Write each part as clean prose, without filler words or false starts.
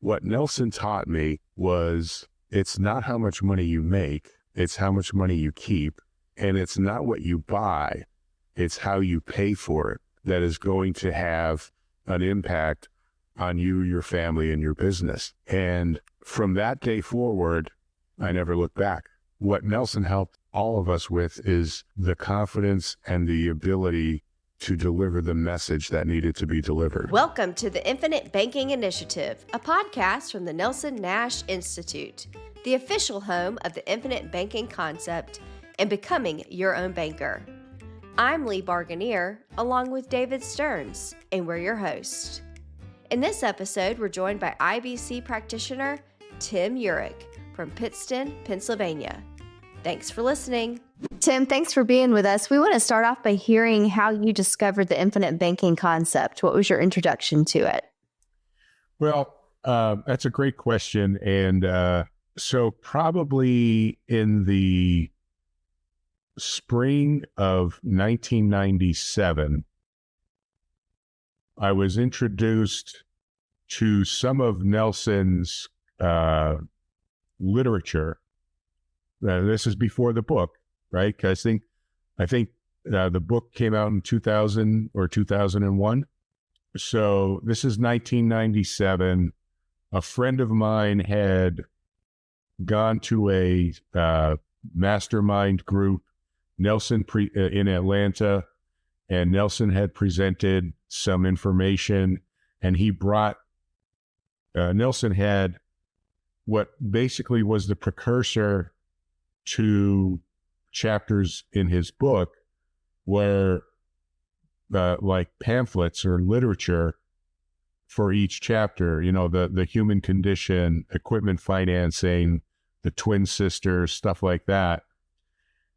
what Nelson taught me was it's not how much money you make, it's how much money you keep. And it's not what you buy, it's how you pay for it that is going to have an impact on you, your family, and your business. And from that day forward, I never looked back. What Nelson helped all of us with is the confidence and the ability to deliver the message that needed to be delivered. Welcome to the Infinite Banking Initiative, a podcast from the Nelson Nash Institute, the official home of the infinite banking concept and becoming your own banker. I'm Lee Barganier, along with David Stearns, and we're your hosts. In this episode, we're joined by IBC practitioner Tim Yurek from Pittston, Pennsylvania. Thanks for listening. Tim, thanks for being with us. We want to start off by hearing how you discovered the infinite banking concept. What was your introduction to it? Well, that's a great question. And so probably in the spring of 1997, I was introduced to some of Nelson's literature. This is before the book, right? Because I think the book came out in 2000 or 2001. So this is 1997. A friend of mine had gone to a mastermind group, Nelson in Atlanta, and Nelson had presented some information, and he brought, Nelson had what basically was the precursor to chapters in his book where like pamphlets or literature for each chapter, you know, the human condition, equipment financing, the twin sisters, stuff like that.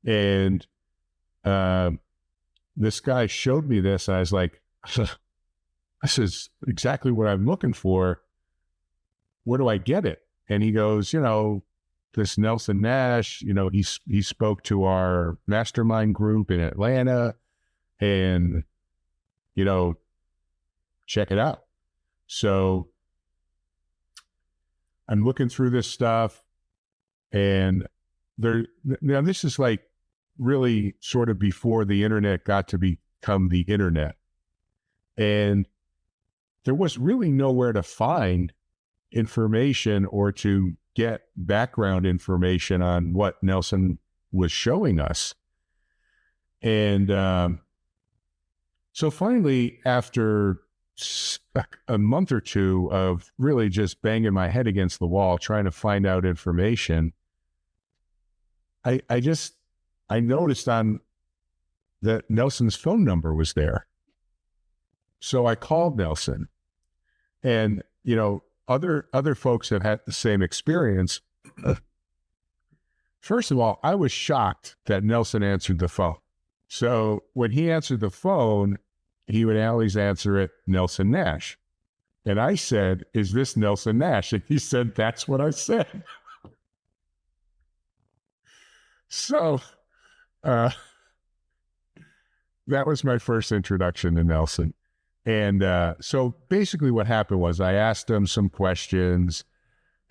And this guy showed me this, and I was like, this is exactly what I'm looking for. Where do I get it? And he goes, you know, this Nelson Nash, you know, he spoke to our mastermind group in Atlanta, and, you know, check it out. So I'm looking through this stuff, and now this is like really sort of before the internet got to become the internet. And there was really nowhere to find information or to get background information on what Nelson was showing us. And so finally, after a month or two of really just banging my head against the wall, trying to find out information, I noticed on that Nelson's phone number was there. So I called Nelson, and, you know, other folks have had the same experience. First of all, I was shocked that Nelson answered the phone. So when he answered the phone, he would always answer it, Nelson Nash. And I said, is this Nelson Nash? And he said, that's what I said. So that was my first introduction to Nelson. And so basically what happened was I asked him some questions,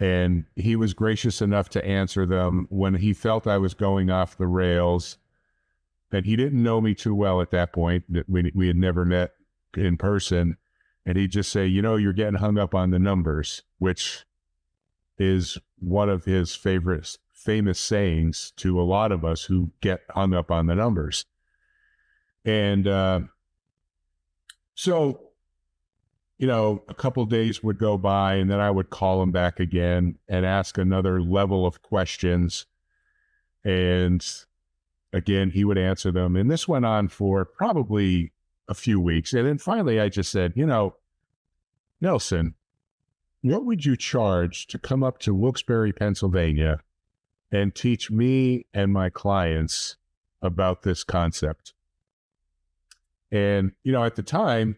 and he was gracious enough to answer them when he felt I was going off the rails. And he didn't know me too well at that point. We had never met in person. And he'd just say, you know, you're getting hung up on the numbers, which is one of his famous sayings to a lot of us who get hung up on the numbers. And so, you know, a couple of days would go by, and then I would call him back again and ask another level of questions. And again, he would answer them. And this went on for probably a few weeks. And then finally, I just said, you know, Nelson, what would you charge to come up to Wilkes-Barre, Pennsylvania, and teach me and my clients about this concept? And, you know, at the time,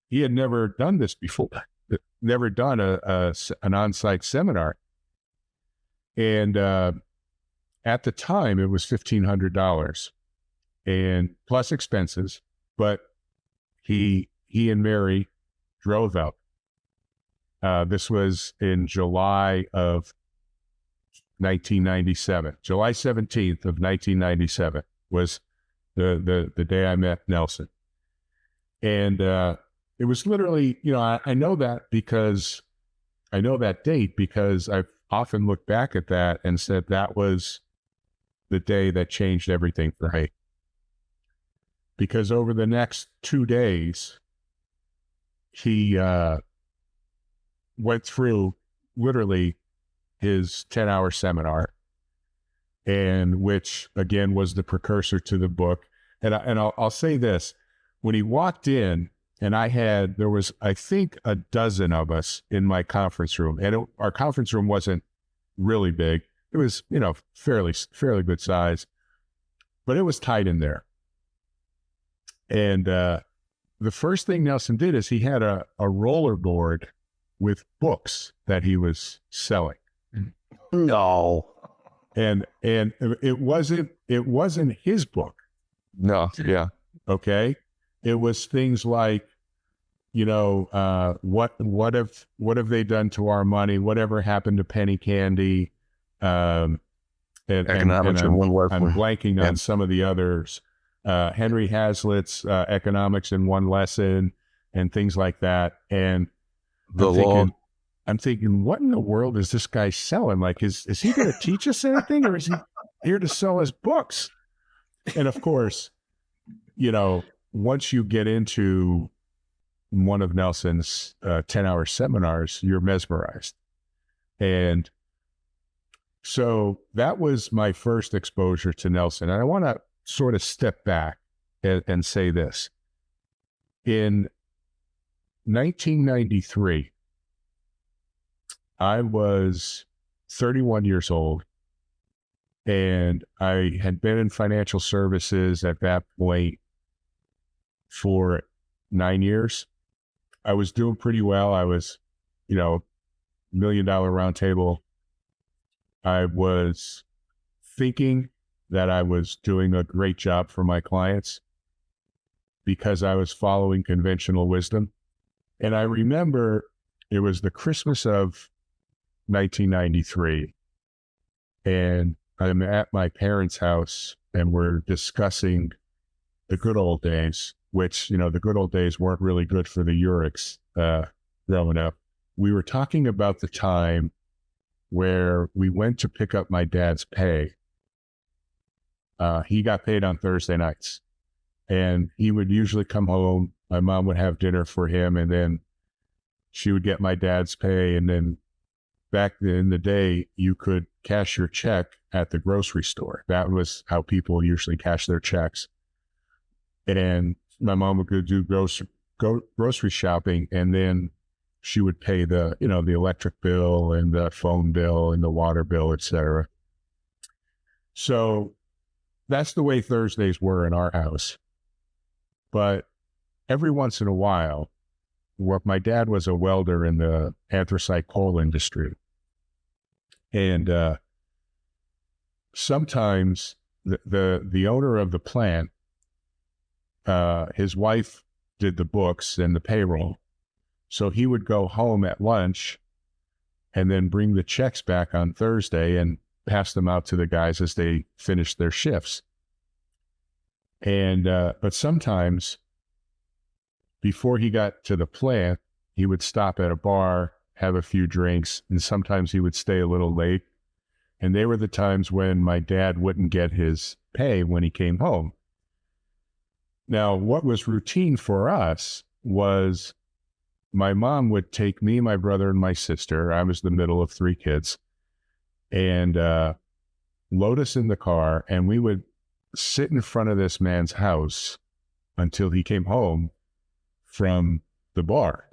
he had never done this before, never done an on-site seminar. And at the time, it was $1,500 and plus expenses. But he and Mary drove out. This was in July of 1997. July 17th of 1997 was the day I met Nelson. And it was literally, I know that because I know that date because I've often looked back at that and said that was the day that changed everything for me. Because over the next 2 days, he went through literally his 10-hour seminar, and which again was the precursor to the book. And I'll say this: when he walked in, and there was I think a dozen of us in my conference room, and our conference room wasn't really big. It was fairly good size, but it was tight in there. And the first thing Nelson did is he had a rollerboard with books that he was selling. No. And it wasn't his book. No. Yeah. Okay. It was things like, what have they done to our money? Whatever happened to penny candy? Economics in one word. I'm blanking on some of the others. Henry Hazlitt's Economics in One Lesson and things like that. And I'm thinking, what in the world is this guy selling? Like, is he going to teach us anything, or is he here to sell his books? And of course, once you get into one of Nelson's 10-hour seminars, you're mesmerized. And so that was my first exposure to Nelson. And I want to sort of step back and say this. In 1993, I was 31 years old, and I had been in financial services at that point for 9 years. I was doing pretty well. I was, $1 million round table. I was thinking that I was doing a great job for my clients because I was following conventional wisdom. And I remember it was the Christmas of 1993, and I'm at my parents' house, and we're discussing the good old days, which, the good old days weren't really good for the Yureks growing up. We were talking about the time where we went to pick up my dad's pay. He got paid on Thursday nights, and he would usually come home. My mom would have dinner for him, and then she would get my dad's pay. And then back in the day, you could cash your check at the grocery store. That was how people usually cash their checks. And my mom would go do grocery shopping, and then she would pay the electric bill and the phone bill and the water bill, etc. So that's the way Thursdays were in our house. But every once in a while, my dad was a welder in the anthracite coal industry. And sometimes the owner of the plant, his wife did the books and the payroll. So he would go home at lunch and then bring the checks back on Thursday and pass them out to the guys as they finished their shifts. And but sometimes before he got to the plant, he would stop at a bar, have a few drinks, and sometimes he would stay a little late. And they were the times when my dad wouldn't get his pay when he came home. Now, what was routine for us was my mom would take me, my brother, and my sister. I was the middle of 3 kids, and load us in the car, and we would sit in front of this man's house until he came home from the bar.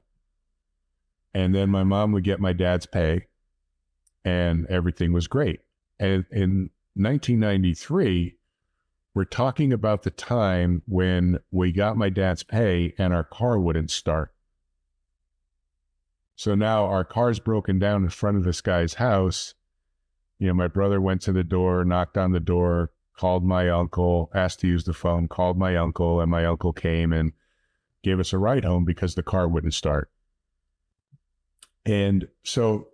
And then my mom would get my dad's pay, and everything was great. And in 1993, we're talking about the time when we got my dad's pay and our car wouldn't start. So now our car's broken down in front of this guy's house. My brother went to the door, knocked on the door, called my uncle, asked to use the phone, called my uncle, and my uncle came and gave us a ride home because the car wouldn't start. And so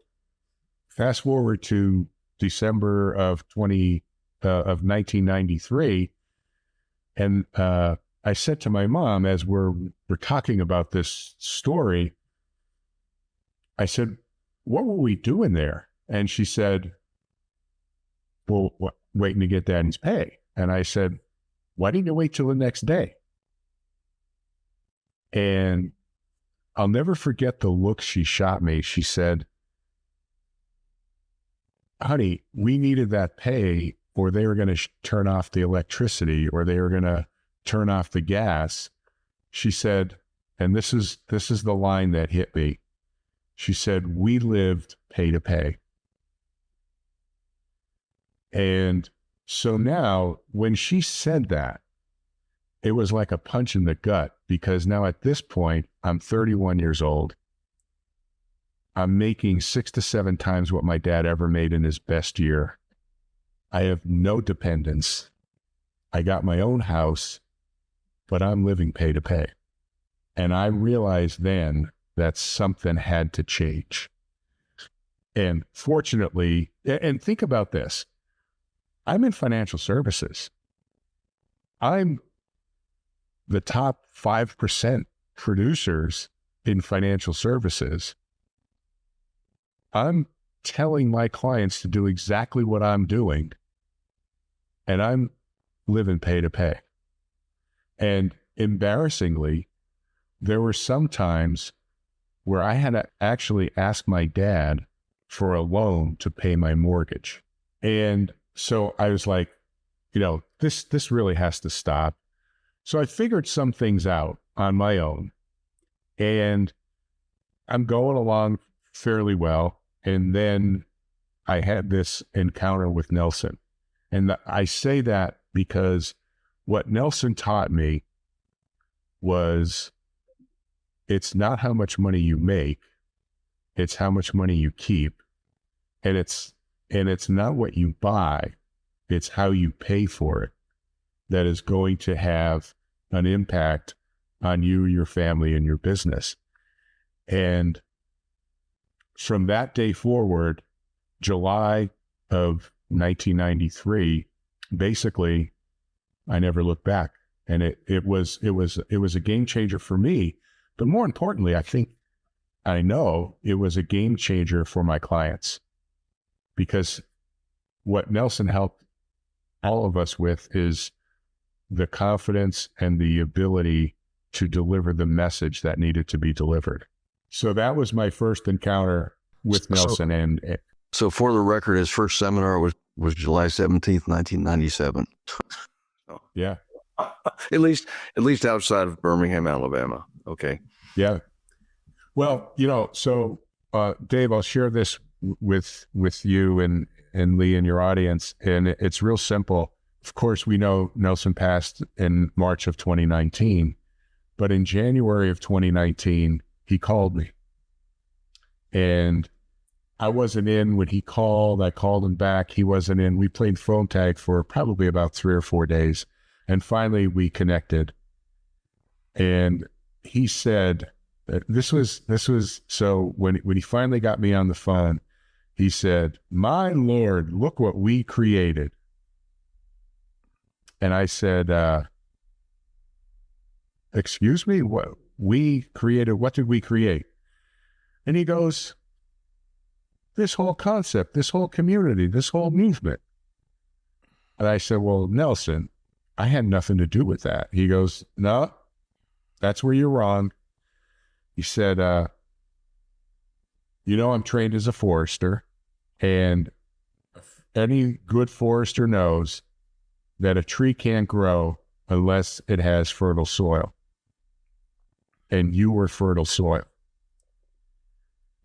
fast forward to December of 1993, and I said to my mom, as we're talking about this story, I said, "What were we doing there?" And she said, "Well, waiting to get Daddy's pay." And I said, "Why didn't you wait till the next day?" And I'll never forget the look she shot me. She said, "Honey, we needed that pay, or they were going to turn off the electricity, or they were going to turn off the gas." She said, and this is the line that hit me. She said, "We lived pay to pay." And so now when she said that, it was like a punch in the gut, because now at this point, I'm 31 years old. I'm making 6 to 7 times what my dad ever made in his best year. I have no dependents. I got my own house, but I'm living pay to pay. And I realized then that something had to change. And fortunately, and think about this, I'm in financial services. I'm the top 5% producers in financial services. I'm telling my clients to do exactly what I'm doing, and I'm living pay to pay. And embarrassingly, there were some times where I had to actually ask my dad for a loan to pay my mortgage. And so I was like, this really has to stop. So I figured some things out on my own, and I'm going along fairly well. And then I had this encounter with Nelson. And I say that because what Nelson taught me was, it's not how much money you make, it's how much money you keep. And it's not what you buy, it's how you pay for it that is going to have an impact on you, your family, and your business. And from that day forward, July of 1993, basically, I never looked back. And it was a game changer for me. But more importantly, I know it was a game changer for my clients, because what Nelson helped all of us with is the confidence and the ability to deliver the message that needed to be delivered. So that was my first encounter with Nelson. So for the record, his first seminar was July 17th, 1997. Yeah. At least outside of Birmingham, Alabama. Okay. Yeah. Well, so Dave, I'll share this with you and Lee and your audience, and it's real simple. Of course, we know Nelson passed in March of 2019, but in January of 2019, he called me, and I wasn't in when he called. I called him back. He wasn't in. We played phone tag for probably about 3 or 4 days, and finally we connected. And he said that this was so when he finally got me on the phone, he said, "My Lord, look what we created." And I said, "Excuse me, what we created? What did we create?" And he goes, "This whole concept, this whole community, this whole movement." And I said, "Well, Nelson, I had nothing to do with that." He goes, "No, that's where you're wrong." He said, "I'm trained as a forester, and any good forester knows that a tree can't grow unless it has fertile soil. And you were fertile soil."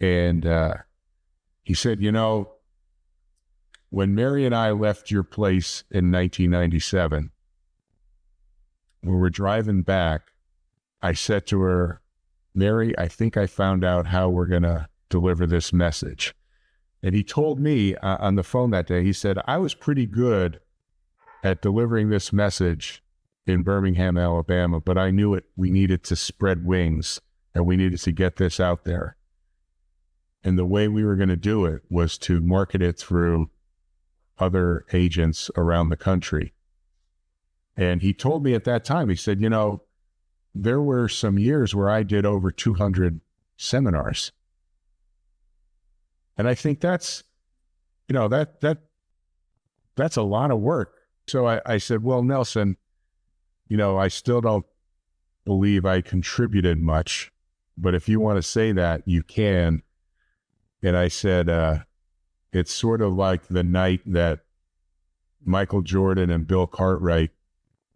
And he said, "When Mary and I left your place in 1997, when we're driving back, I said to her, 'Mary, I think I found out how we're going to deliver this message.'" And he told me on the phone that day, he said, "I was pretty good at delivering this message in Birmingham, Alabama, but I knew we needed to spread wings, and we needed to get this out there." And the way we were going to do it was to market it through other agents around the country. And he told me at that time, he said, there were some years where I did over 200 seminars. And I think that's a lot of work. So I said, well, Nelson, I still don't believe I contributed much, but if you want to say that, you can. And I said, it's sort of like the night that Michael Jordan and Bill Cartwright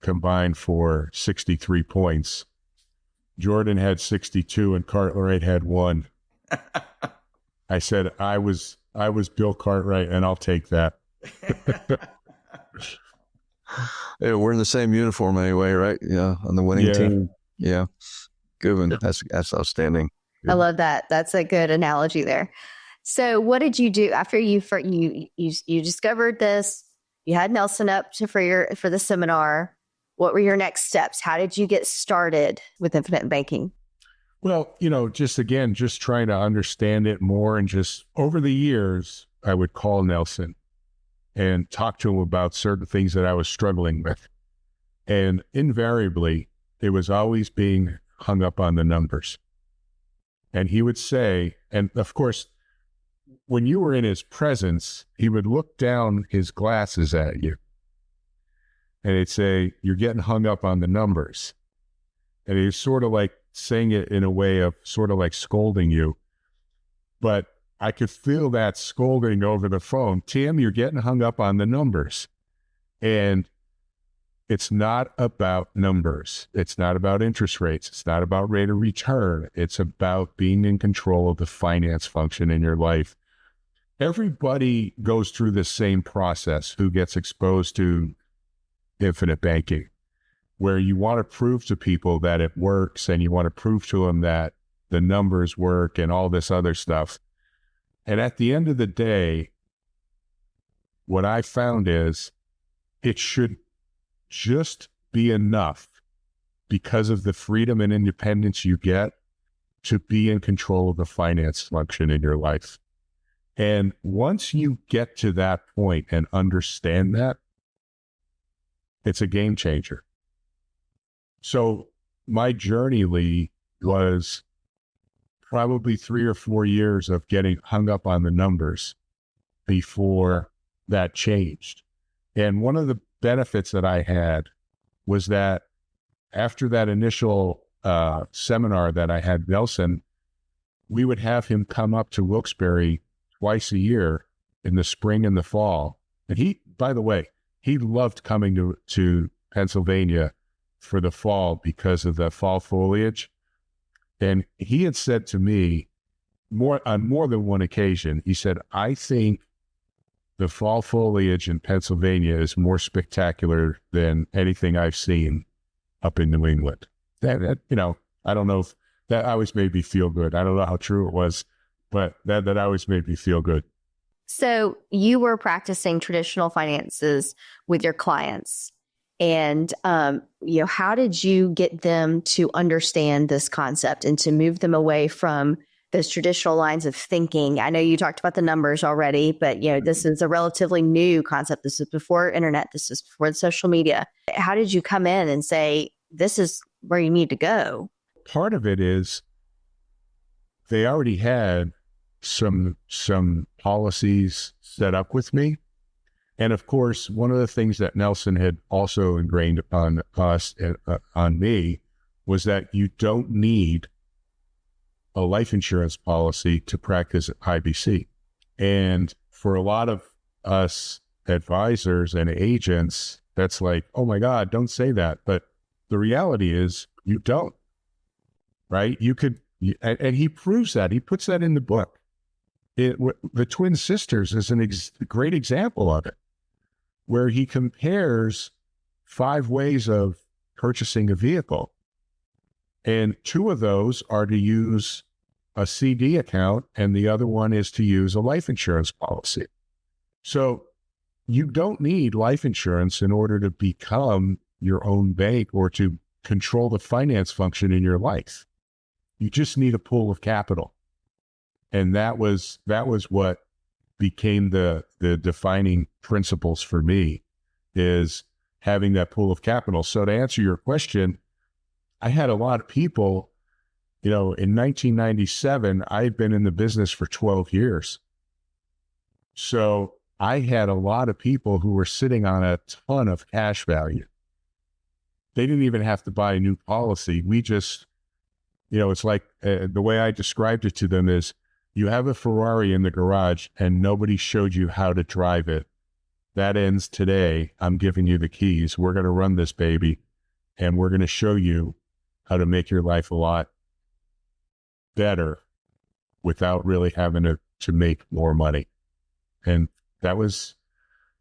combined for 63 points. Jordan had 62 and Cartwright had 1. I said, I was Bill Cartwright, and I'll take that. Hey, we're in the same uniform anyway, right? Yeah, on the winning team. Yeah, good one. That's outstanding. I love that. That's a good analogy there. So, what did you do after you discovered this? You had Nelson up for the seminar. What were your next steps? How did you get started with infinite banking? Well, just trying to understand it more, and just over the years, I would call Nelson and talk to him about certain things that I was struggling with. And invariably, it was always being hung up on the numbers. And he would say, and of course, when you were in his presence, he would look down his glasses at you and he'd say, you're getting hung up on the numbers. And he was sort of like saying it in a way of sort of like scolding you. But I could feel that scolding over the phone. Tim, you're getting hung up on the numbers. And it's not about numbers. It's not about interest rates. It's not about rate of return. It's about being in control of the finance function in your life. Everybody goes through the same process who gets exposed to infinite banking, where you want to prove to people that it works, and you want to prove to them that the numbers work and all this other stuff. And at the end of the day, what I found is it should just be enough, because of the freedom and independence you get, to be in control of the finance function in your life. And once you get to that point and understand that, it's a game changer. So my journey, Lee, was probably 3 or 4 years of getting hung up on the numbers before that changed. And one of the benefits that I had was that after that initial seminar that I had Nelson, we would have him come up to Wilkes-Barre twice a year in the spring and the fall. And he, by the way, he loved coming to Pennsylvania for the fall because of the fall foliage. And he had said to me on more than one occasion, he said, I think the fall foliage in Pennsylvania is more spectacular than anything I've seen up in New England. That I don't know if that always made me feel good. I don't know how true it was, but that always made me feel good. So you were practicing traditional finances with your clients, and how did you get them to understand this concept and to move them away from those traditional lines of thinking? I know you talked about the numbers already, but this is a relatively new concept. This is before internet. This is before social media. How did you come in and say, this is where you need to go? Part of it is they already had some policies set up with me. And of course, one of the things that Nelson had also ingrained upon us, on me, was that you don't need a life insurance policy to practice at IBC. And for a lot of us advisors and agents, that's like, oh my God, don't say that. But the reality is you don't, right? You could, and he proves that. He puts that in the book. The Twin Sisters is a great example of it, where he compares 5 ways of purchasing a vehicle. And 2 of those are to use a CD account, and the other one is to use a life insurance policy. So you don't need life insurance in order to become your own bank or to control the finance function in your life. You just need a pool of capital. And that was what became the defining principles for me, is having that pool of capital. So to answer your question, I had a lot of people, in 1997, I've been in the business for 12 years. So I had a lot of people who were sitting on a ton of cash value. They didn't even have to buy a new policy. We just, it's like the way I described it to them is, you have a Ferrari in the garage and nobody showed you how to drive it. That ends today. I'm giving you the keys. We're going to run this baby, and we're going to show you how to make your life a lot better without really having to make more money. And that was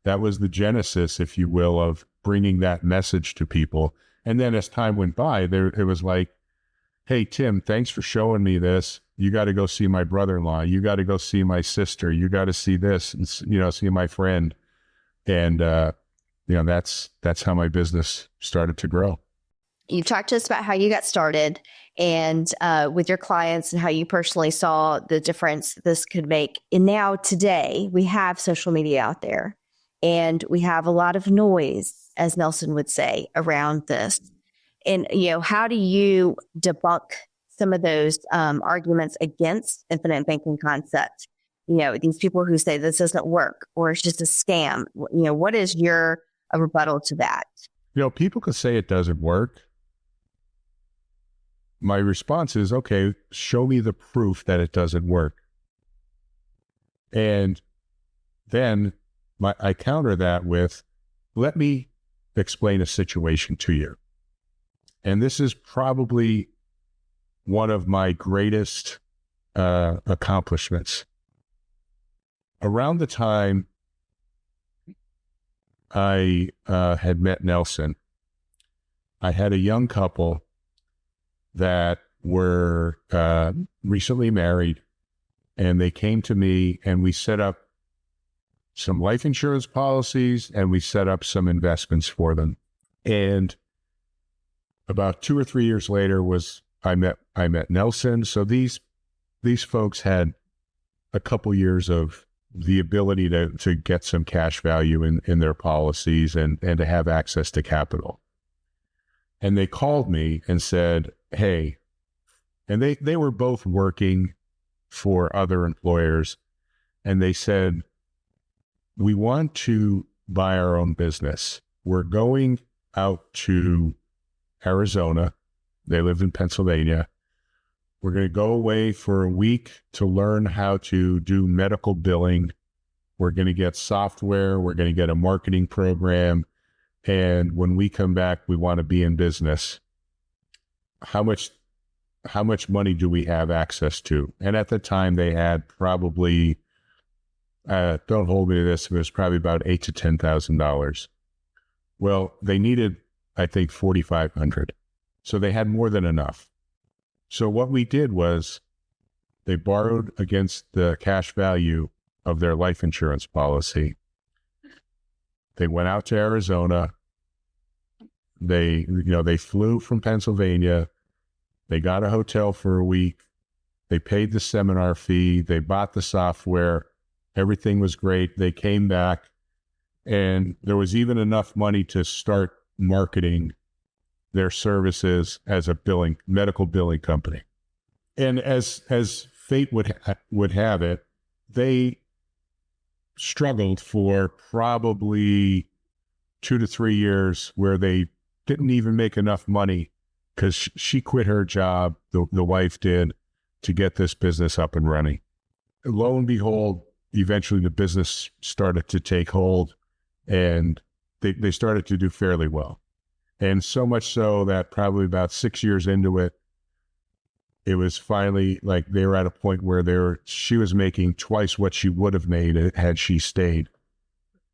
the genesis, if you will, of bringing that message to people. And then as time went by, it was like, hey, Tim, thanks for showing me this. You got to go see my brother-in-law. You got to go see my sister. You got to see this and, see my friend. And, that's how my business started to grow. You talked to us about how you got started and with your clients and how you personally saw the difference this could make. And now today we have social media out there and we have a lot of noise, as Nelson would say, around this. And, how do you debunk some of those arguments against infinite banking concept? These people who say this doesn't work or it's just a scam. What is your rebuttal to that? People could say it doesn't work. My response is, okay, show me the proof that it doesn't work. And then I counter that with, let me explain a situation to you. And this is probably one of my greatest accomplishments. Around the time I had met Nelson, I had a young couple that were recently married, and they came to me and we set up some life insurance policies and we set up some investments for them. And about 2 or 3 years later I met Nelson. So these folks had a couple years of the ability to get some cash value in their policies and to have access to capital. And they called me and said, hey, and they were both working for other employers. And they said, we want to buy our own business. We're going out to Arizona. They live in Pennsylvania. We're going to go away for a week to learn how to do medical billing. We're going to get software. We're going to get a marketing program. And when we come back, we want to be in business. How much money do we have access to? And at the time they had probably, don't hold me to this, it was probably about $8,000 to $10,000. Well, they needed, I think, $4,500. So they had more than enough. So what we did was they borrowed against the cash value of their life insurance policy. They went out to Arizona. They flew from Pennsylvania. They got a hotel for a week. They paid the seminar fee. They bought the software. Everything was great. They came back, and there was even enough money to start marketing their services as a medical billing company. And as fate would have it, they struggled for probably 2 to 3 years where they didn't even make enough money because she quit her job, the wife did, to get this business up and running. Lo and behold, eventually the business started to take hold, and they started to do fairly well. And so much so that probably about 6 years into it, it was finally like they were at a point where she was making twice what she would have made had she stayed,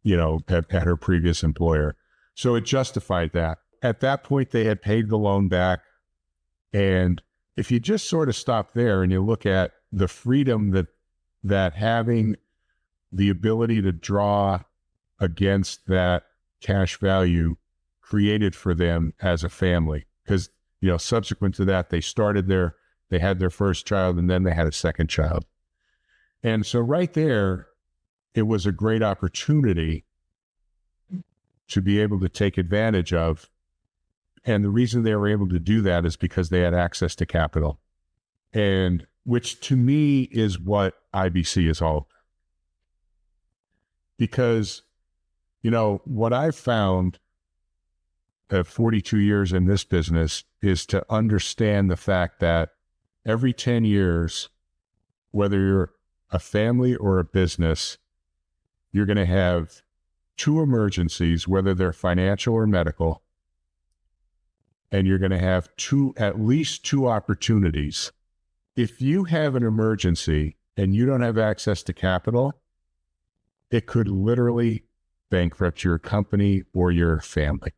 at her previous employer. So it justified that. At that point, they had paid the loan back. And if you just sort of stop there and you look at the freedom that having the ability to draw against that cash value created for them as a family, because, subsequent to that, they had their first child, and then they had a second child. And so right there, it was a great opportunity to be able to take advantage of. And the reason they were able to do that is because they had access to capital, and which to me is what IBC is all about. Because, what I've found at 42 years in this business is to understand the fact that every 10 years, whether you're a family or a business, you're going to have 2 emergencies, whether they're financial or medical, and you're going to have at least 2 opportunities. If you have an emergency and you don't have access to capital, it could literally bankrupt your company or your family.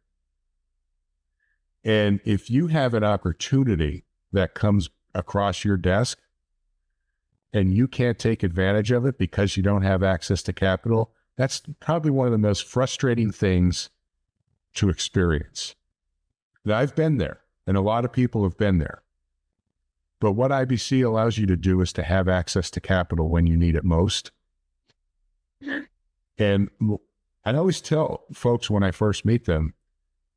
And if you have an opportunity that comes across your desk and you can't take advantage of it because you don't have access to capital, that's probably one of the most frustrating things to experience. Now, I've been there, and a lot of people have been there. But what IBC allows you to do is to have access to capital when you need it most. And I always tell folks when I first meet them,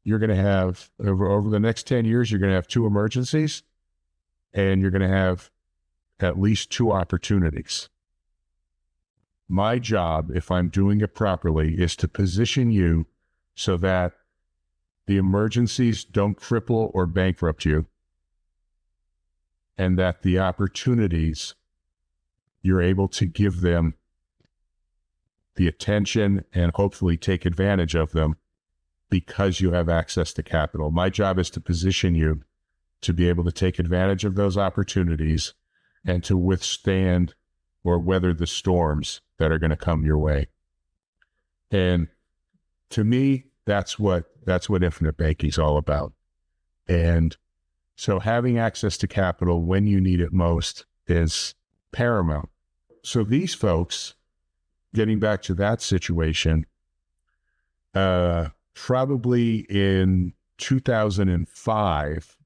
you're going to have, over the next 10 years, you're going to have 2 emergencies, and you're going to have at least 2 opportunities. My job, if I'm doing it properly, is to position you so that the emergencies don't cripple or bankrupt you, and that the opportunities, you're able to give them the attention and hopefully take advantage of them because you have access to capital. My job is to position you to be able to take advantage of those opportunities and to withstand or weather the storms that are going to come your way. And to me, that's what infinite banking is all about. And so having access to capital when you need it most is paramount. So these folks, getting back to that situation, probably in 2005,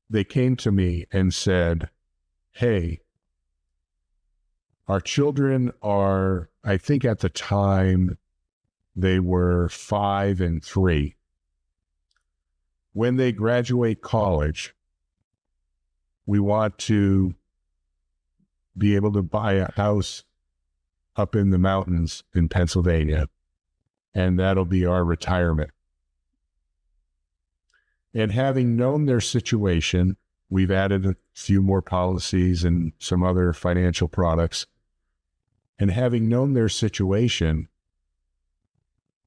they came to me and said, hey, our children are, I think at the time, they were 5 and 3. When they graduate college, we want to be able to buy a house up in the mountains in Pennsylvania, and that'll be our retirement. And having known their situation, we've added a few more policies and some other financial products. And having known their situation,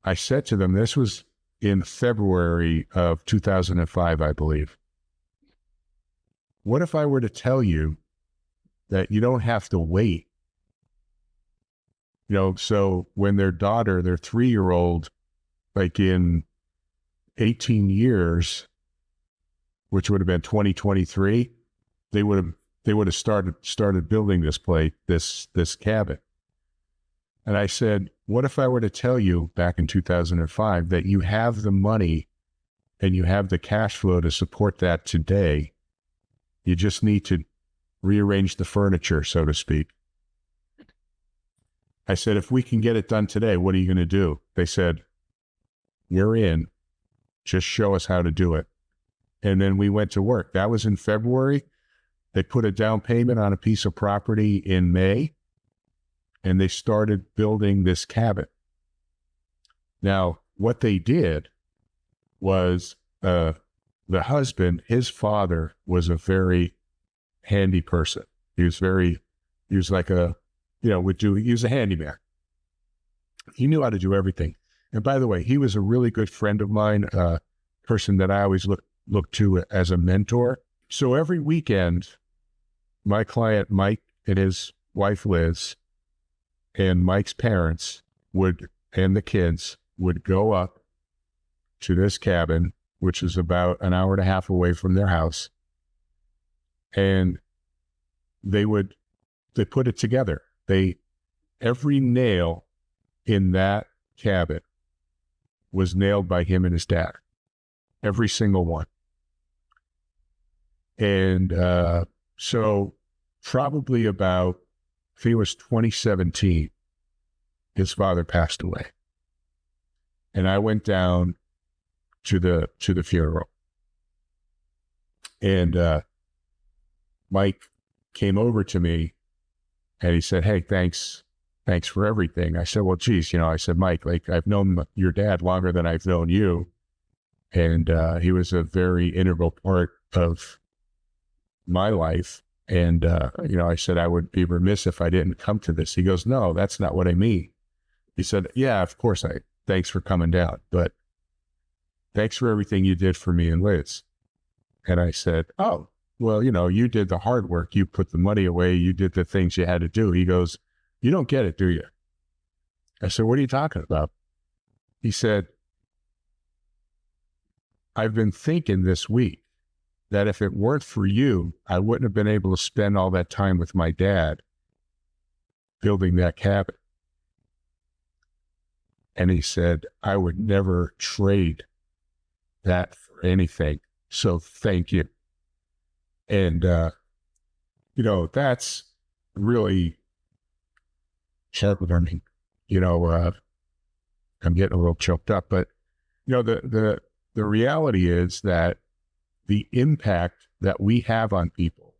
I said to them, this was in February of 2005, I believe. What if I were to tell you that you don't have to wait? So when their daughter, their 3-year-old, like in 18 years, which would have been 2023, they would have started building this cabin. And I said, what if I were to tell you back in 2005 that you have the money and you have the cash flow to support that today? You just need to rearrange the furniture, so to speak. I said, if we can get it done today, what are you going to do? They said, you're in. Just show us how to do it. And then we went to work. That was in February. They put a down payment on a piece of property in May, and they started building this cabin. Now, what they did was the husband, his father, was a very handy person. He was like he was a handyman. He knew how to do everything. And by the way, he was a really good friend of mine, a person that I always look to as a mentor. So every weekend, my client, Mike, and his wife, Liz, and Mike's parents and the kids would go up to this cabin, which is about an hour and a half away from their house. And they put it together. Every nail in that cabin was nailed by him and his dad. Every single one. And so probably about, I think it was 2017, his father passed away. And I went down to the funeral. And Mike came over to me and he said, "Hey, thanks for everything." I said, "Well, geez, I said, Mike, like, I've known your dad longer than I've known you. And he was a very integral part of my life. And, I said, I would be remiss if I didn't come to this." He goes, "No, that's not what I mean." He said, "Yeah, of course, thanks for coming down, but thanks for everything you did for me and Liz." And I said, "Oh, well, you did the hard work. You put the money away. You did the things you had to do." He goes, "You don't get it, do you?" I said, "What are you talking about?" He said, "I've been thinking this week that if it weren't for you, I wouldn't have been able to spend all that time with my dad building that cabin." And he said, "I would never trade that for anything. So thank you." And, that's really heartwarming. I'm getting a little choked up, but, the reality is that the impact that we have on people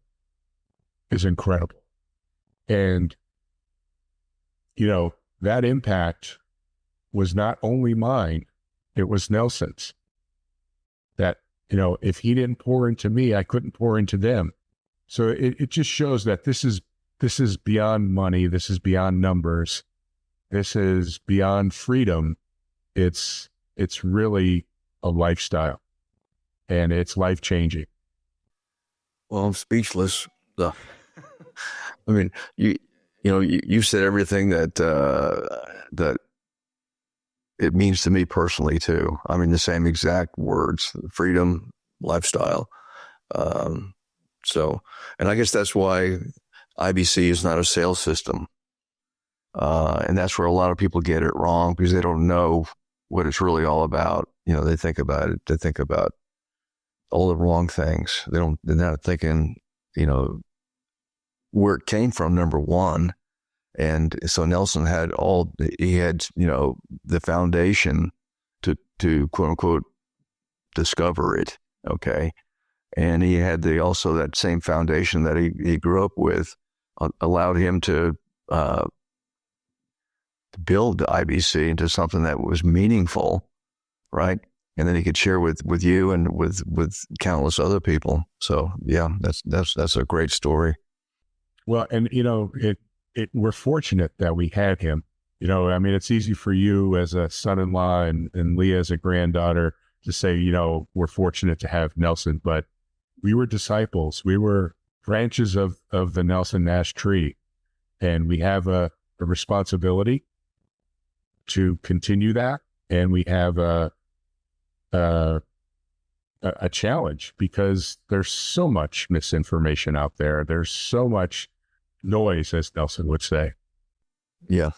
is incredible. And, that impact was not only mine, it was Nelson's. That, if he didn't pour into me, I couldn't pour into them. So it just shows that this is beyond money. This is beyond numbers. This is beyond freedom. It's really a lifestyle, and it's life-changing. Well, I'm speechless. I mean, you said everything that it means to me personally too. I mean, the same exact words: freedom, lifestyle. And I guess that's why IBC is not a sales system. And that's where a lot of people get it wrong, because they don't know what it's really all about. They think about it. They think about all the wrong things. They're not thinking, where it came from, number one. And so Nelson had the foundation to quote unquote discover it. Okay. And he had also that same foundation that he grew up with, allowed him to build the IBC into something that was meaningful, right? And then he could share with you and with countless other people. So yeah, that's a great story. Well, and we're fortunate that we had him. It's easy for you as a son-in-law and Leah as a granddaughter to say, we're fortunate to have Nelson, but we were disciples. We were branches of the Nelson Nash tree, and we have a responsibility to continue that. And we have a challenge, because there's so much misinformation out there. There's so much noise, as Nelson would say. Yeah.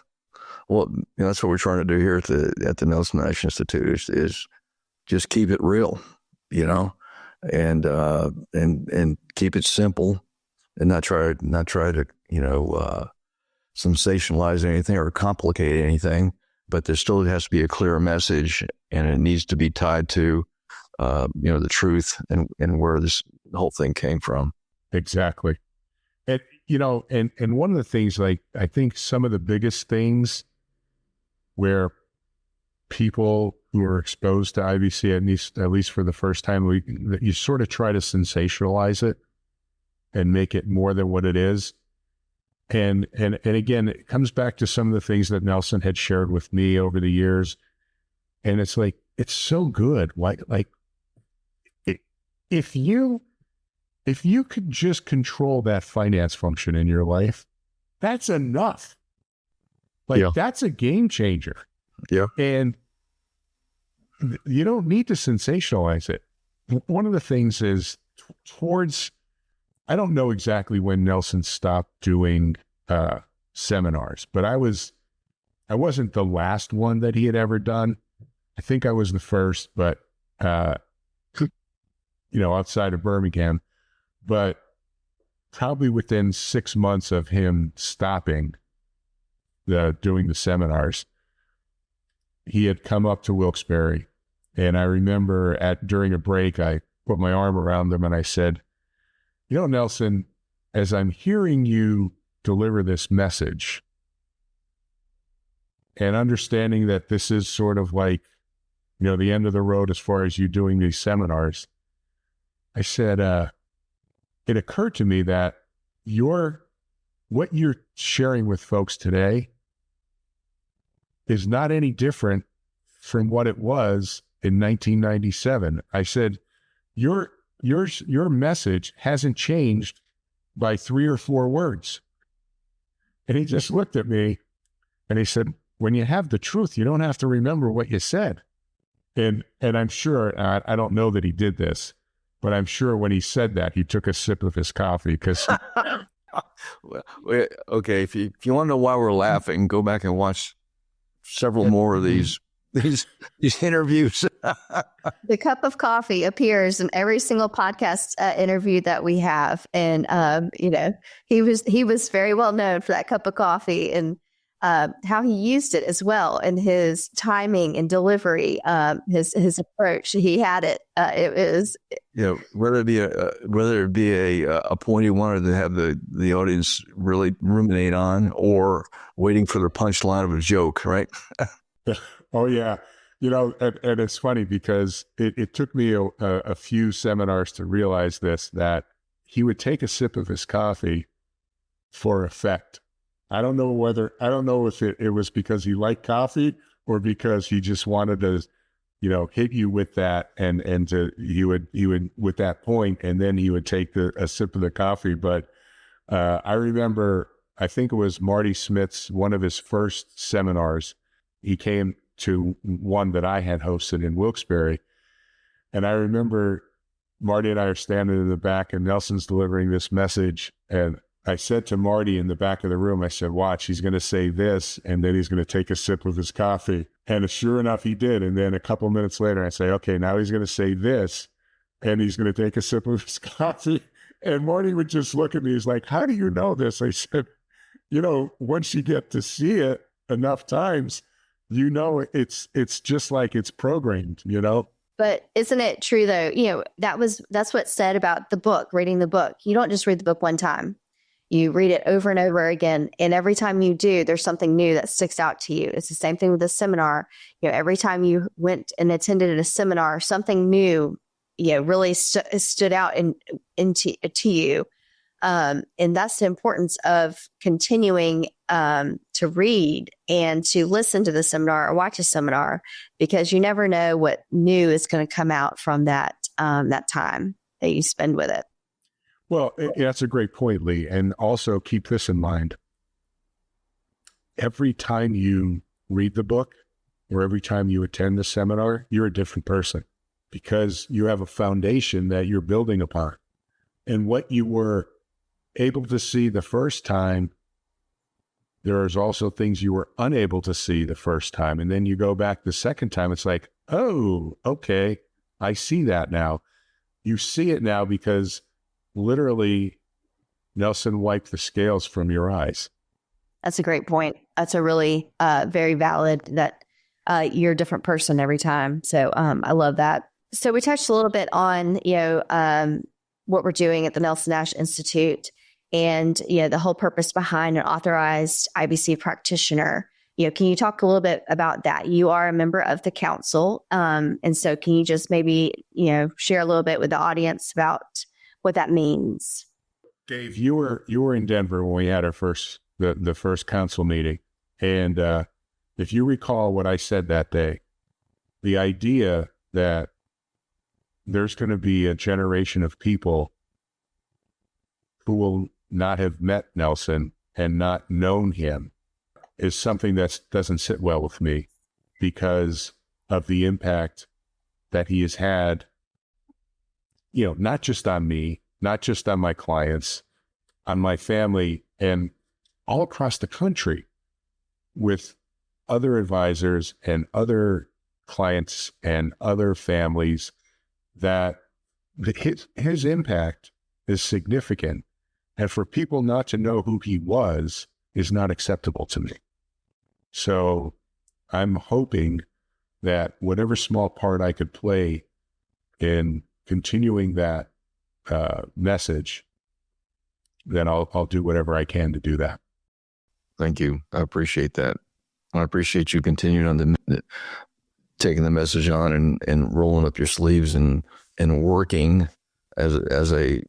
Well, that's what we're trying to do here at the Nelson Nash Institute is just keep it real, and keep it simple, and not try to sensationalize anything or complicate anything. But there still has to be a clear message, and it needs to be tied to the truth and where the whole thing came from. Exactly. And and one of the things, like, I think some of the biggest things where people who are exposed to IBC, at least for the first time, you sort of try to sensationalize it and make it more than what it is. And again, it comes back to some of the things that Nelson had shared with me over the years. And it's like, it's so good. If you could just control that finance function in your life, that's enough. That's a game changer. Yeah. And you don't need to sensationalize it. One of the things is I don't know exactly when Nelson stopped doing seminars, but I wasn't the last one that he had ever done. I think I was the first, but outside of Birmingham. But probably within 6 months of him stopping doing the seminars, he had come up to Wilkes-Barre. And I remember during a break, I put my arm around him and I said, you know, Nelson, as I'm hearing you deliver this message and understanding that this is sort of like, you know, the end of the road as far as you doing these seminars, I said, it occurred to me that what you're sharing with folks today is not any different from what it was in 1997. I said, your message hasn't changed by 3 or 4 words. And he just looked at me and he said, when you have the truth, you don't have to remember what you said. And I'm sure, I don't know that he did this, but I'm sure when he said that, he took a sip of his coffee because... Well, okay, if you want to know why we're laughing, go back and watch several more of these interviews. The cup of coffee appears in every single podcast interview that we have, and you know, he was very well known for that cup of coffee and how he used it as well, and his timing and delivery, his approach. He had it. It was, you know, whether it be a point he wanted to have the audience really ruminate on, or waiting for the punchline of a joke, right? Oh yeah. You know, and it's funny because it took me a few seminars to realize this, that he would take a sip of his coffee for effect. I don't know if it was because he liked coffee or because he just wanted to, you know, hit you with that he would with that point, and then he would take a sip of the coffee. But I remember, I think it was Marty Smith's, one of his first seminars. He came to one that I had hosted in Wilkes-Barre. And I remember Marty and I are standing in the back and Nelson's delivering this message. And I said to Marty in the back of the room, I said, watch, he's going to say this, and then he's going to take a sip of his coffee. And sure enough, he did. And then a couple minutes later, I say, okay, now he's going to say this, and he's going to take a sip of his coffee. And Marty would just look at me. He's like, how do you know this? I said, you know, once you get to see it enough times, you know, it's just like it's programmed, you know? But isn't it true though? You know, that's what's said about the book, reading the book. You don't just read the book one time. You read it over and over again. And every time you do, there's something new that sticks out to you. It's the same thing with a seminar. You know, every time you went and attended a seminar, something new, you know, really stood out to you. And that's the importance of continuing to read and to listen to the seminar or watch a seminar, because you never know what new is going to come out from that time that you spend with it. Well, that's a great point, Lee. And also keep this in mind. Every time you read the book or every time you attend the seminar, you're a different person because you have a foundation that you're building upon. And what you were able to see the first time, there's also things you were unable to see the first time. And then you go back the second time, it's like, oh, okay, I see that now. You see it now because literally Nelson wiped the scales from your eyes. That's a great point. That's a really very valid, that you're a different person every time. So I love that. So we touched a little bit on, you know, what we're doing at the Nelson Nash Institute, and, you know, the whole purpose behind an authorized IBC practitioner. You know, can you talk a little bit about that? You are a member of the council. And so can you just maybe, you know, share a little bit with the audience about what that means? Dave, you were in Denver when we had our the first council meeting. And if you recall what I said that day, the idea that there's going to be a generation of people who will not have met Nelson and not known him is something that doesn't sit well with me because of the impact that he has had, you know, not just on me, not just on my clients, on my family, and all across the country with other advisors and other clients and other families, that his impact is significant. And for people not to know who he was is not acceptable to me. So I'm hoping that whatever small part I could play in continuing that message, then I'll do whatever I can to do that. Thank you. I appreciate that. I appreciate you continuing on taking the message on and rolling up your sleeves and working as a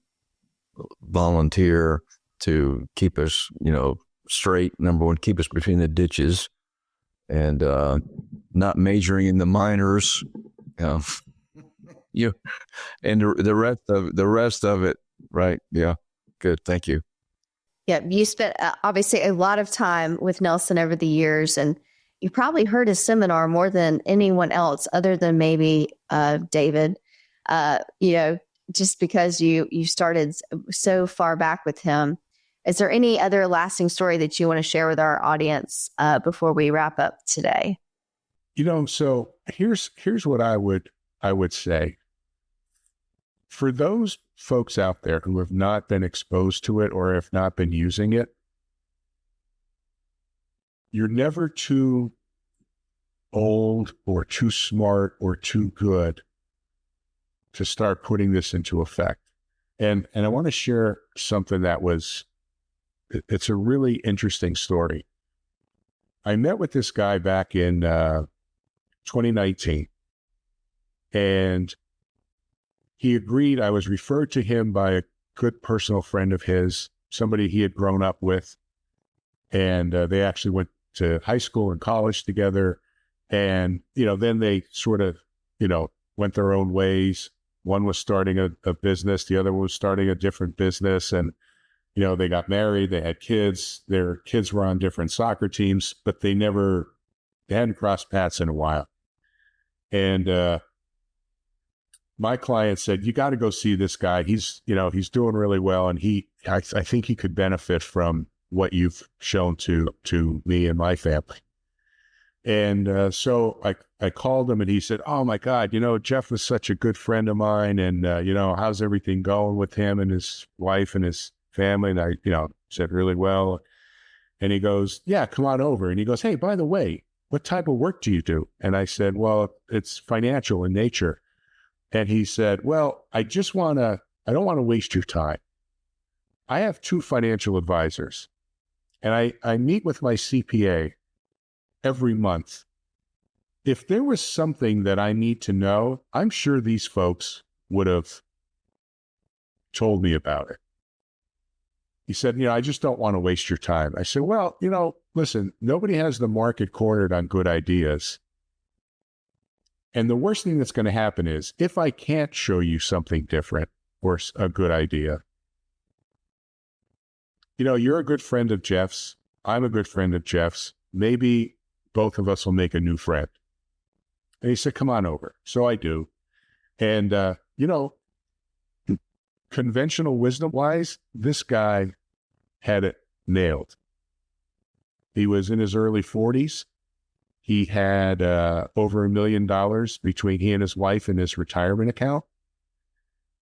volunteer to keep us, straight. Number one, keep us between the ditches, and not majoring in the minors. And the rest of it, right? Yeah, good. Thank you. Yeah, you spent obviously a lot of time with Nelson over the years, and you probably heard his seminar more than anyone else, other than maybe David. Just because you started so far back with him. Is there any other lasting story that you want to share with our audience before we wrap up today? So here's what I would say. For those folks out there who have not been exposed to it or have not been using it, you're never too old or too smart or too good to start putting this into effect. And I want to share something it's a really interesting story. I met with this guy back in 2019, and he agreed. I was referred to him by a good personal friend of his, somebody he had grown up with, and they actually went to high school and college together. And, then they sort of, went their own ways. One was starting a business, the other was starting a different business. And, they got married, they had kids, their kids were on different soccer teams, but they hadn't crossed paths in a while. And my client said, you got to go see this guy. He's doing really well. And I think he could benefit from what you've shown to me and my family. And so I called him, and he said, oh my God, Jeff was such a good friend of mine. And, how's everything going with him and his wife and his family? And I, said really well. And he goes, yeah, come on over. And he goes, hey, by the way, what type of work do you do? And I said, well, it's financial in nature. And he said, well, I don't want to waste your time. I have 2 financial advisors, and I meet with my CPA every month. If there was something that I need to know, I'm sure these folks would have told me about it. He said, I just don't want to waste your time. I said, well, listen, nobody has the market cornered on good ideas. And the worst thing that's going to happen is if I can't show you something different or a good idea, you're a good friend of Jeff's. I'm a good friend of Jeff's. Maybe both of us will make a new friend. And he said, come on over. So I do. And, conventional wisdom wise, this guy had it nailed. He was in his early 40s. He had over $1 million between he and his wife in his retirement account.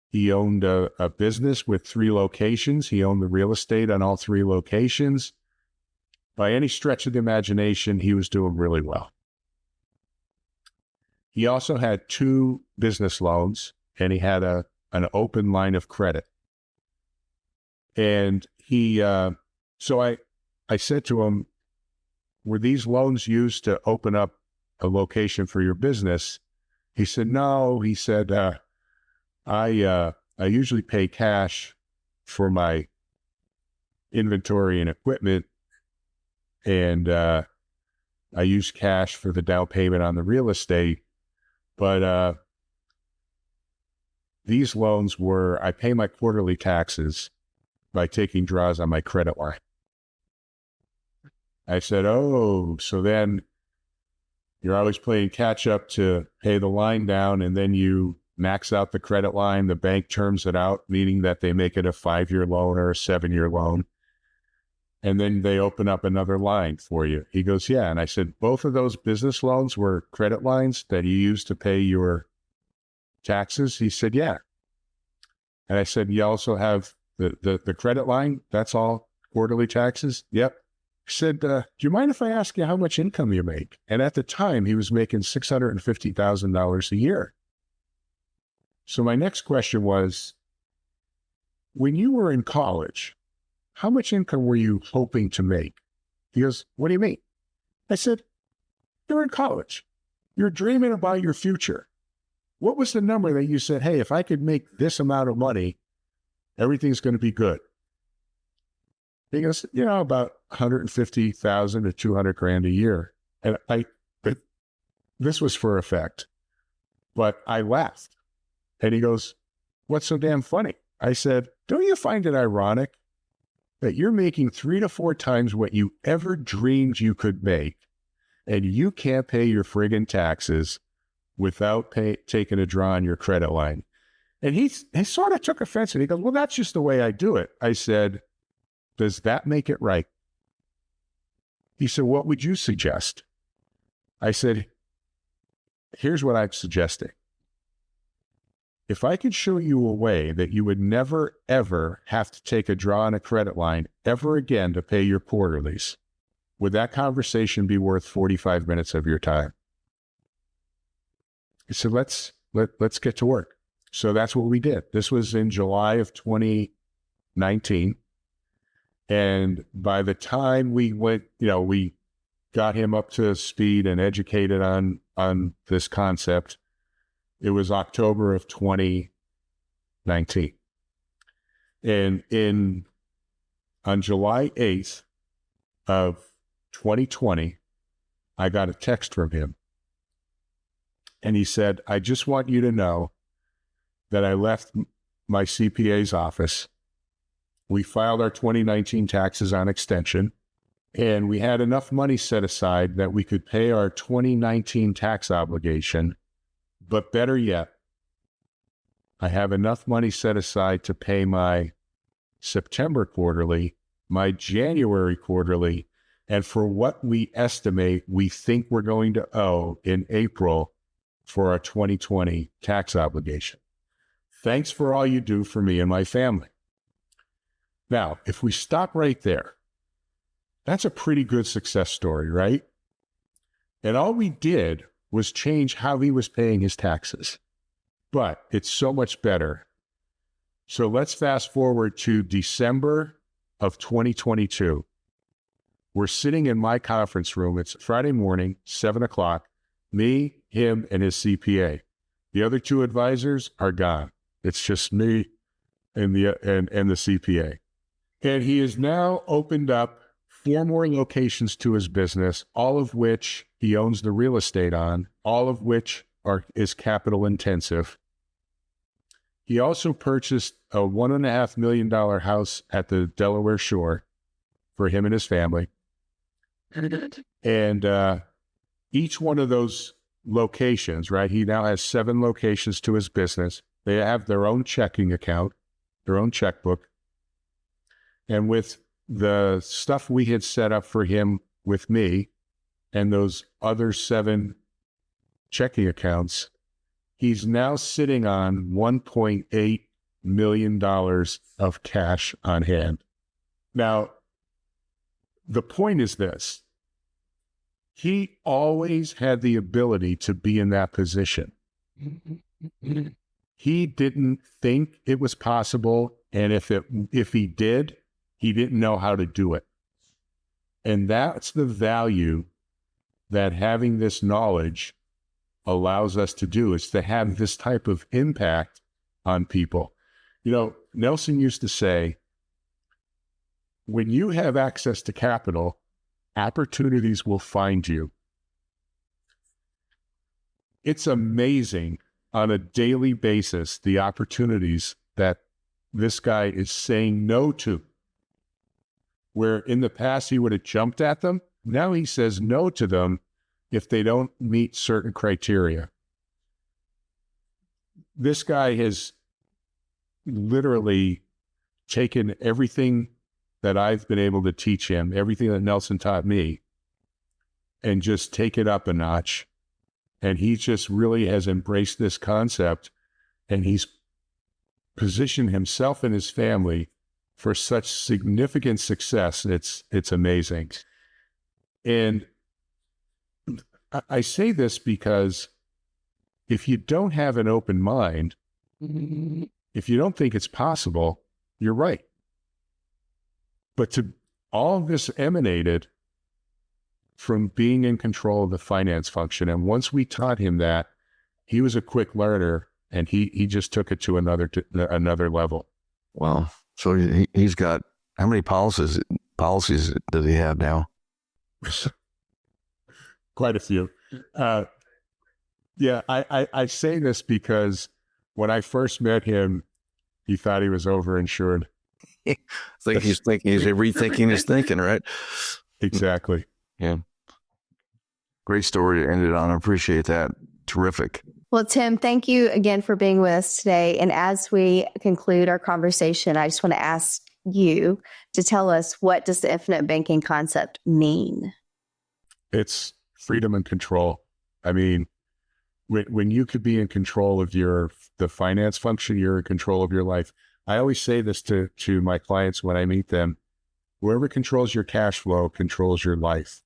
He owned a business with 3 locations. He owned the real estate on all 3 locations. By any stretch of the imagination, he was doing really well. He also had 2 business loans, and he had an open line of credit. And so I said to him, were these loans used to open up a location for your business? He said, no. He said, I usually pay cash for my inventory and equipment, and I use cash for the down payment on the real estate. But these loans I pay my quarterly taxes by taking draws on my credit line. I said, oh, so then you're always playing catch up to pay the line down, and then you max out the credit line. The bank terms it out, meaning that they make it a 5-year loan or a 7-year loan. And then they open up another line for you. He goes, yeah. And I said, both of those business loans were credit lines that you used to pay your taxes? He said, yeah. And I said, you also have The credit line, that's all quarterly taxes? Yep. He said, do you mind if I ask you how much income you make? And at the time, he was making $650,000 a year. So my next question was, when you were in college, how much income were you hoping to make? He goes, what do you mean? I said, you're in college. You're dreaming about your future. What was the number that you said, hey, if I could make this amount of money, everything's going to be good? He goes, about 150,000 to 200 grand a year. And this was for effect, but I laughed. And he goes, what's so damn funny? I said, don't you find it ironic that you're making 3 to 4 times what you ever dreamed you could make, and you can't pay your friggin' taxes without taking a draw on your credit line? And he sort of took offense, and he goes, well, that's just the way I do it. I said, does that make it right? He said, what would you suggest? I said, here's what I'm suggesting. If I could show you a way that you would never, ever have to take a draw on a credit line ever again to pay your quarterlies, would that conversation be worth 45 minutes of your time? He said, let's get to work. So that's what we did. This was in July of 2019. And by the time we went, we got him up to speed and educated on this concept, it was October of 2019. And on July 8th of 2020, I got a text from him. And he said, I just want you to know that I left my CPA's office. We filed our 2019 taxes on extension, and we had enough money set aside that we could pay our 2019 tax obligation. But better yet, I have enough money set aside to pay my September quarterly, my January quarterly, and for what we estimate we think we're going to owe in April for our 2020 tax obligation. Thanks for all you do for me and my family. Now, if we stop right there, that's a pretty good success story, right? And all we did was change how he was paying his taxes. But it's so much better. So let's fast forward to December of 2022. We're sitting in my conference room. It's Friday morning, 7 o'clock. Me, him, and his CPA. The other 2 advisors are gone. It's just me and the CPA. And he has now opened up 4 more locations to his business, all of which he owns the real estate on, all of which is capital intensive. He also purchased a $1.5 million house at the Delaware Shore for him and his family. And each one of those locations, right? He now has 7 locations to his business. They have their own checking account, their own checkbook. And with the stuff we had set up for him with me and those other 7 checking accounts, he's now sitting on $1.8 million of cash on hand. Now, the point is this. He always had the ability to be in that position. He didn't think it was possible, and if he did, he didn't know how to do it. And that's the value that having this knowledge allows us to do, is to have this type of impact on people. Nelson used to say, when you have access to capital, opportunities will find you. It's amazing on a daily basis, the opportunities that this guy is saying no to. Where in the past he would have jumped at them, now he says no to them if they don't meet certain criteria. This guy has literally taken everything that I've been able to teach him, everything that Nelson taught me, and just take it up a notch. And he just really has embraced this concept, and he's positioned himself and his family for such significant success. It's amazing. And I say this because if you don't have an open mind, if you don't think it's possible, you're right. But all of this emanated from being in control of the finance function. And once we taught him that, he was a quick learner, and he just took it to another level. Wow. So he's got, how many policies does he have now? Quite a few. Yeah, I say this because when I first met him, he thought he was overinsured. I think he's rethinking his thinking, right? Exactly. Yeah. Great story to end it on. I appreciate that. Terrific. Well, Tim, thank you again for being with us today. And as we conclude our conversation, I just want to ask you to tell us, what does the infinite banking concept mean? It's freedom and control. I mean, when you could be in control of the finance function, you're in control of your life. I always say this to my clients when I meet them: whoever controls your cash flow controls your life.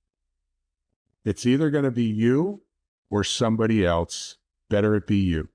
It's either going to be you or somebody else. Better it be you.